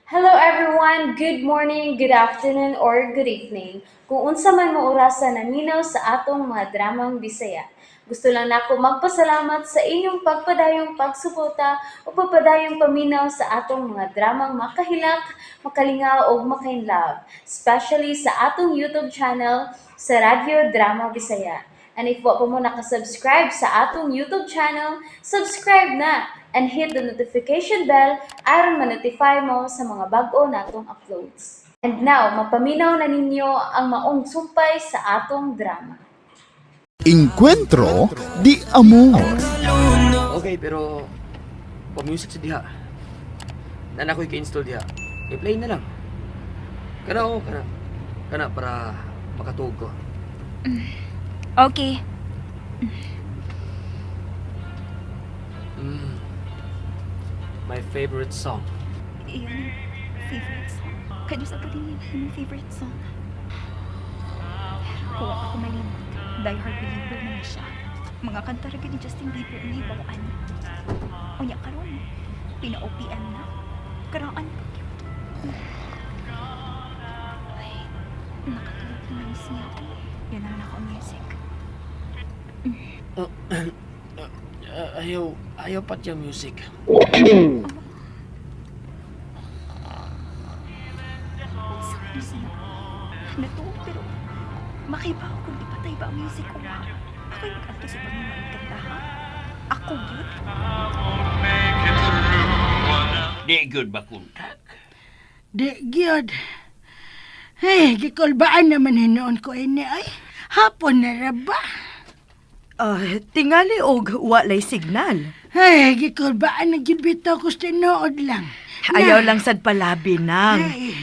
Hello everyone, good morning, good afternoon, or good evening. Kung unsa man mo orasan naminaw sa atong mga dramang Bisaya. Gusto lang nako magpasalamat sa inyong pagpadayong pagsuporta o pagpadayong paminaw sa atong mga dramang makahilak, makalingaw o makainlove, especially sa atong YouTube channel sa Radyo Drama Bisaya. And if wa pa mo nakasubscribe sa atong YouTube channel, subscribe na and hit the notification bell aron ma-notify mo sa mga bag-o natong uploads. And now, mapaminaw na ninyo ang maong sumpay sa atong drama. Encuentro de Amor. Okay, pero pa-music sa diha. Na ko'y ka-install diha. I-play na lang. Kana para makatuog ko. Okay. My favorite song. Iyon, favorite song. Kadyo sa patingin yung favorite song. Kuha ako malimot. Die hard believer na siya. Mga kanta rin ni Justin Bieber na hibawaan. Unya karon, pina-OPM na. Karaan pa yun. Ay, nakatulog naman siya. Yan naman ako music. Ayaw pa yung music. Sorry siya. Natuwa pero makibaw kung ipatay ba ang music ko nga. Ako'y mag-alto sa pagmamahal kanta ha? Ako yun? Di good ba kuntak? Di gyud. Hey, gikulbaan naman hinoon ko ini ay. Hapon na ra ba? Tingali og walay signal. Hey, gikulbaan na gyud bitaw ko sa tinuod lang. Ayaw lang sad palabi nang. Ay.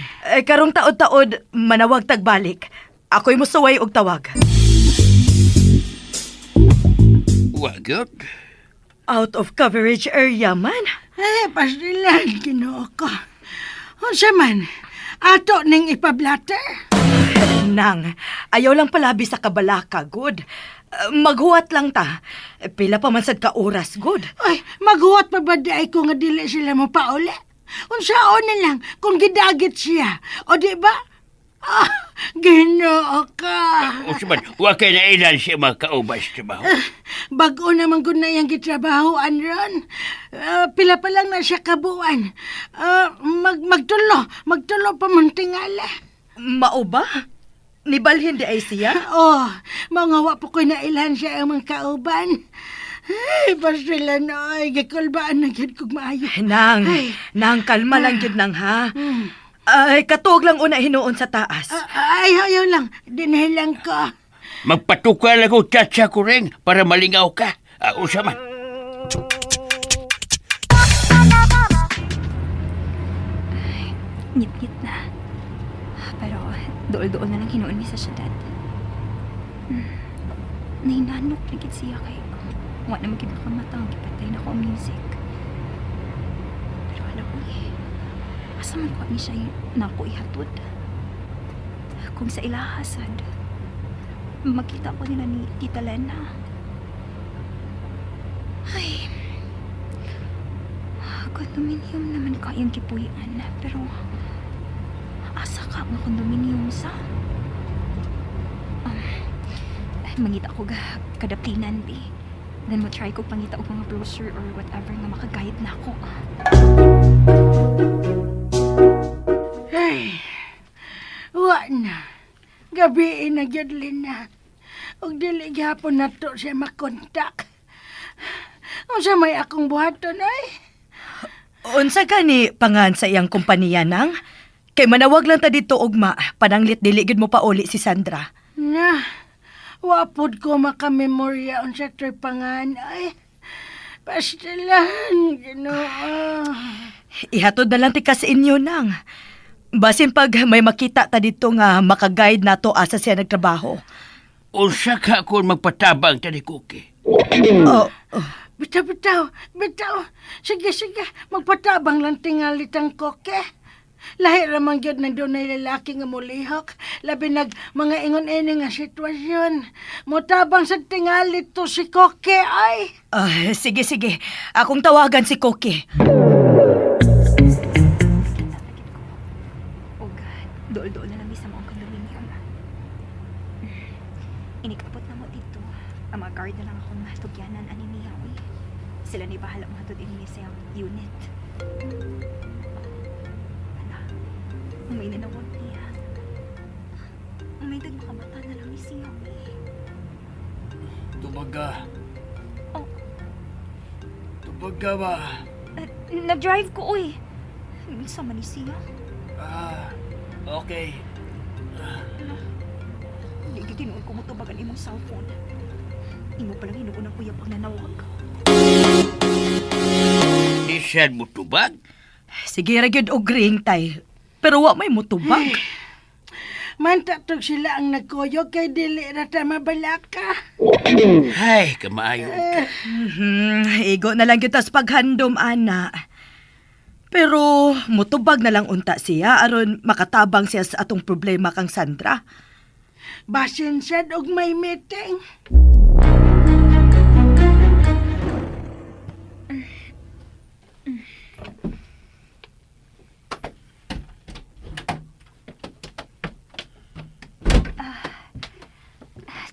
Karong taod-taod manawag tagbalik. Ako'y musuway og tawag. Wagot? Out of coverage area man. Ay, pasdilan Ginoo ko. Unsa man? Ato ning ipablatter. Nang, ayaw lang palabi sa kabalaka, good. Maghuwat lang ta. Pila pa man sad ka oras, good. Ay, maghuwat pa ba di ay ko nga dili sila mo pauli? Unsaon na lang kung gidagit siya. O di ba? Ah, Ginoo ka. O saman, wakay na ilan siya makaubas sa baho. Bago naman ko na yung gitrabahoan ron. Pila pa lang na siya kabuan. Magtulo pa mong tingala. Mao ba? Nibalhin di ay siya? Oh, mga wapo ko na ilan siya ang mga kauban. Ay, basta na ay, gikulbaan na yun kung maayo. Nang, kalma lang yun nang ha. Hmm. Ay, katuog lang una hinuon sa taas. Ay, ayaw lang. Dinihilang ko. Magpatukal ako tsatsa ko rin para malingaw ka. O saman. Ngit-ngit na. Pero dool-dool na lang hinuon ni sa syudad. Nahinanok na gid siya kay wa na magkita ka mata ang gipatay na ko ang music. Pero alam ko asa man ko ni siya na ko ihatod. Kung sa ilahasad, makita ko nila ni Tita Lena. Ay, condominium naman kayang kipuyan, pero asa ka nga condominium sa? Mangita ko kadaplinan, bi. Then mo try ko pangita og mga brochure or whatever nga makaguide na ako. Ay, wa na. Gabi na gyud Lina. Og dili gyapon nato siya makontak. Unsa may akong buhaton ay? Unsa gani pangan sa iyang kompanya nang? Kay manawag lang ta dito ugma, pananglit dili gid mo pauli si Sandra. Na, wapod ko makamemorya unsa to'y pangan ay. Pastilan, Ginoo. Ihatod na lang ti ka sa inyo nang. Basin pag may makita ta dito nga makaguide nato asa siya nagtrabaho. Unsa ka kung magpatabang tani Cookie? Oh, Bitaw. Sige, magpatabang lang tingali tang koke. Lahi ramang gyud na doon na lalaki nga mulihok. Labi nag mga ingon-ini nga sitwasyon. Mutabang sa tingali to si koke ay. sige. Akong tawagan si Koki. sa mong condominium. Inikapot na mo dito. Ang mga guard na lang akong tugyanan ani niya, uy. Sila ni bahala mo hatod ini sa unit. Ala, may nanawag niya. May makamata na lang ni siya, uy. Tubaga. Oh. Tubaga ba? Nag-drive ko, uy. Minsan man ni siya. Okay. Hindi tinuod ko mo tubagan imong cellphone. Imo palang inuunang kuya pag nanawag. Di siya mo tubag? Sige ra gyud og ring tay. Pero wa may mutubag. Mantatog sila ang nagkuyog kay dili ra ta mabalaka. Ay, kamaayo ka. Igo na lang kita sa paghandom, ana. Pero mutubag na lang unta siya aron makatabang siya sa atong problema kang Sandra. Basin sad og may meeting.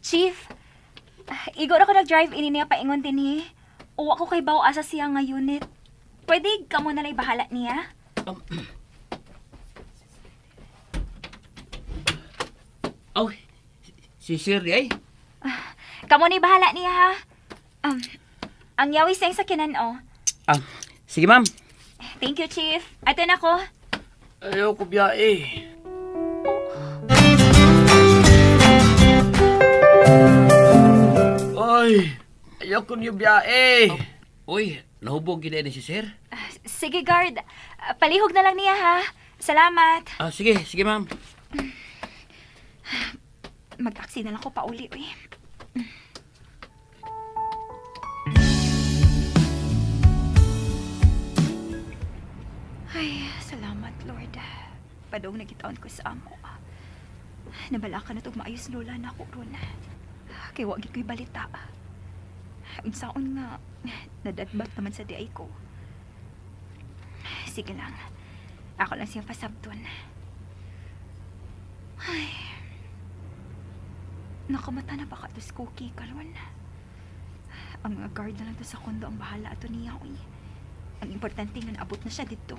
Chief, igor ako nag-drive ini niya paingon din Uwa ko kay baw asa siya nga unit. Pwede ka mo na lang bahala niya? Oh, si Sir ay? Kamo ni bahala niya ha. Ang yawi sa kinan oh. Sige ma'am. Thank you, Chief. Ato na ko. Ayaw ko biyahe. Ay, ayaw ko niyo biyahe. Uy, nahubog gina ni si Sir? Sige, guard. Palihog na lang niya ha. Salamat. Sige, sige ma'am. Mag-taxi na lang ko pa uli, uy. Ay, salamat, Lord. Padong nagitaon ko sa amo. Nabala ka na itong maayos lola na ako ron. Kaya wag ko'y balita. Unsaon nga, nadadbat naman sa diay ko. Sige lang. Ako lang siyang pasabton. Ay. Nakamata na baka tos cookie karon. Ang mga guard na lang to sa kondo ang bahala ato niya, uy. Ang importante nga naabot na siya dito.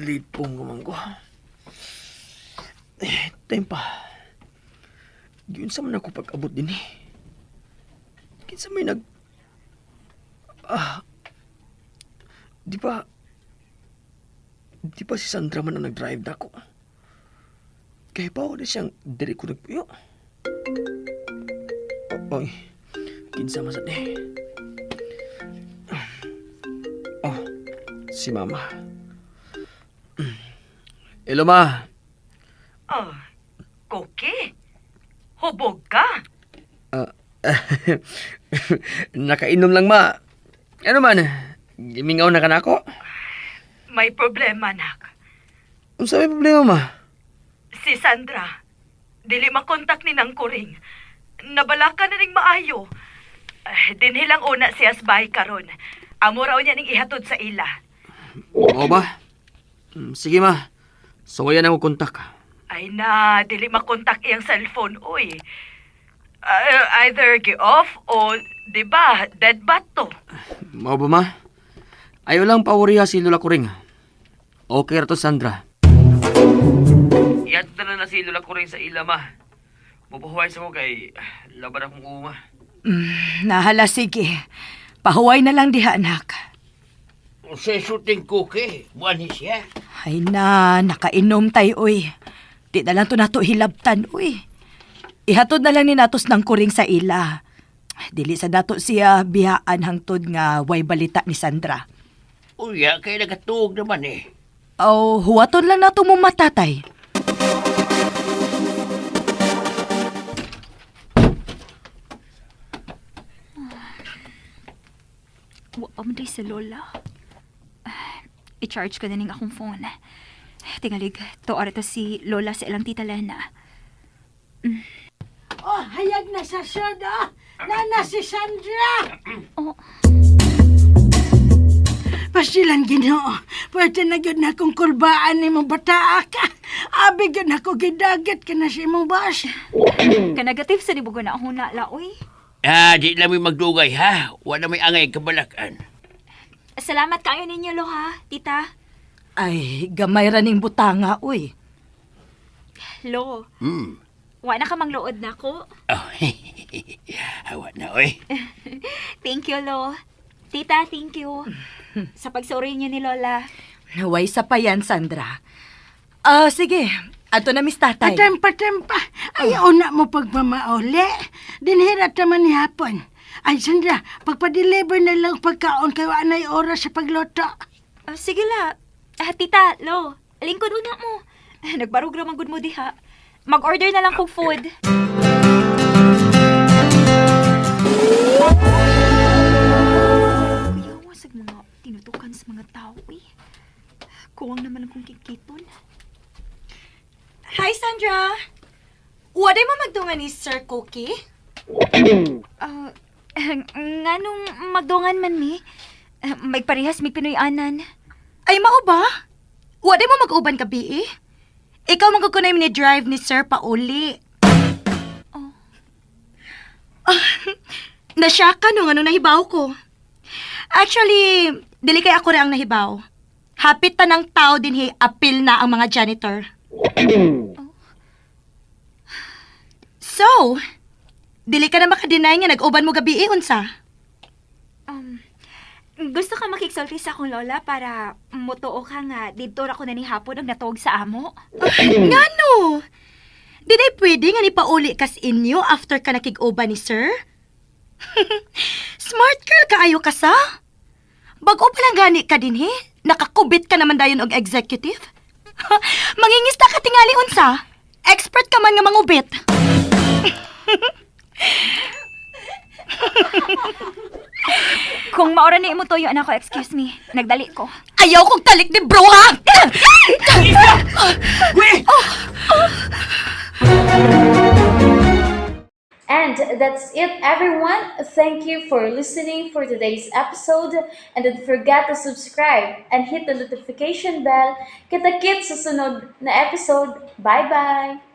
Lipong naman ko. Time pa. Yun sa man ako pag-abot din Kinsa may Di ba si Sandra man ang nag-drive na ako? Kaya pa ako na siyang diri ko nagpuyo. Oy, kinsa masad Oh, si Mama. Hello, Ma. Oh, Cookie? Hubog ka? Nakainom lang, Ma. Ano man, gimingaw na ka na ako? May problema, nak. Ano sabi problema, Ma? Si Sandra, dili makontak ni nang kuring. Nabalaka na ning maayo. Dinhilang una siya sa bahay karon. Amo raw niya ning ihatod sa ila. Oo ba? Sige, Ma. Sawayan ako kontak. Ay na, dili makontak iyang cellphone, uy. Either gi-off o, di ba, dead bat to. Mao ba, Ma? Ayaw lang pawariha si Lola Kuring. Okay ra to, Sandra. Iyat na si Lola Kuring sa ila, Ma. Mapahuway sa ko kay laban akong uma. Nahala, sige. Pahuway na lang diha, anak. Sa shooting cookie, buwan ni siya. Ay na, nakainom tayo, uy. Di na lang to nato hilabtan, uy. Ihatod na lang ni natos ng kuring sa ila. Dili sa dato siya bihaan hangtod nga way balita ni Sandra. Uya, kaya nagatuog naman O, huwaton lang nato mo matatay. Wa man day sa lola. I-charge ko na ning akong phone. Tingalig, to to si lola sa ilang tita Lena. Oh, hayag na sa soda. Nana si Sandra. Oh, pasilan Ginoo. Pwede na gyud na kong kulbaan ni mong bataa ka. Abi gyud na ko gidagat ka na si mong boss. Kanagative sa dibugo na ako na laoy. Di lang may magdugay ha. Wala may angay kabalakan. Salamat kayo ninyo lo ha, tita. Ay, gamay ra ning butanga, uy. Lo, Hmm. wa na ka mangluod na ko. Oh, hawa na oy. Thank you, Lo. Tita, thank you. Sa pagsuri niyo ni Lola. Naway sa pa yan, Sandra. Sige. Ato na, Miss Tatay. Patempa. Ayaw na mo pagmamauli. Dinhirat naman ni hapon. Ay, Sandra, pagpa-deliver na lang pagkaon kay anay oras sa pagluto. Sige la. Tita, Lo, lingkod una mo. Nagbarog ramang good mo diha. Mag-order na lang kong food. Kuyawa sa mga tinutukan sa mga tao eh. Kuwang naman akong kikiton. Hi, Sandra. Waday mo magdungan ni Sir Cookie? Nganong magdungan man mi? May parehas mi Pinoy-anan. Ay, mao ba? Waday mo mag-uban ka, B.E.? Ikaw magkukunay ni drive ni Sir pauli. Oh. Nasyak ka nung ano nahibaw ko. Actually, dili kay ako rin ang nahibaw. Hapit ta ng tao din apil na ang mga janitor. So, dili ka na makadeny nga nag-uban mo gabi unsa? Gusto ka makiksulti sa akong lola para mutuo ka nga dito ra ko na ni hapon ang natuog sa amo? Ngano? Di day pwede nga ni pauli kas inyo after ka nakig-uban ni Sir? Smart girl kaayo ka sa? Bago pa lang gani ka din nakakubit ka naman dayon og executive? Mangingista ka tingali unsa? Expert ka man nga mangubit. Kung maura ni mo toyo anak ko, excuse me. Nagdali ko. Ayaw kong talik ni bro ha! And that's it, everyone. Thank you for listening for today's episode. And don't forget to subscribe and hit the notification bell. Kita-kits sa sunod na episode. Bye-bye!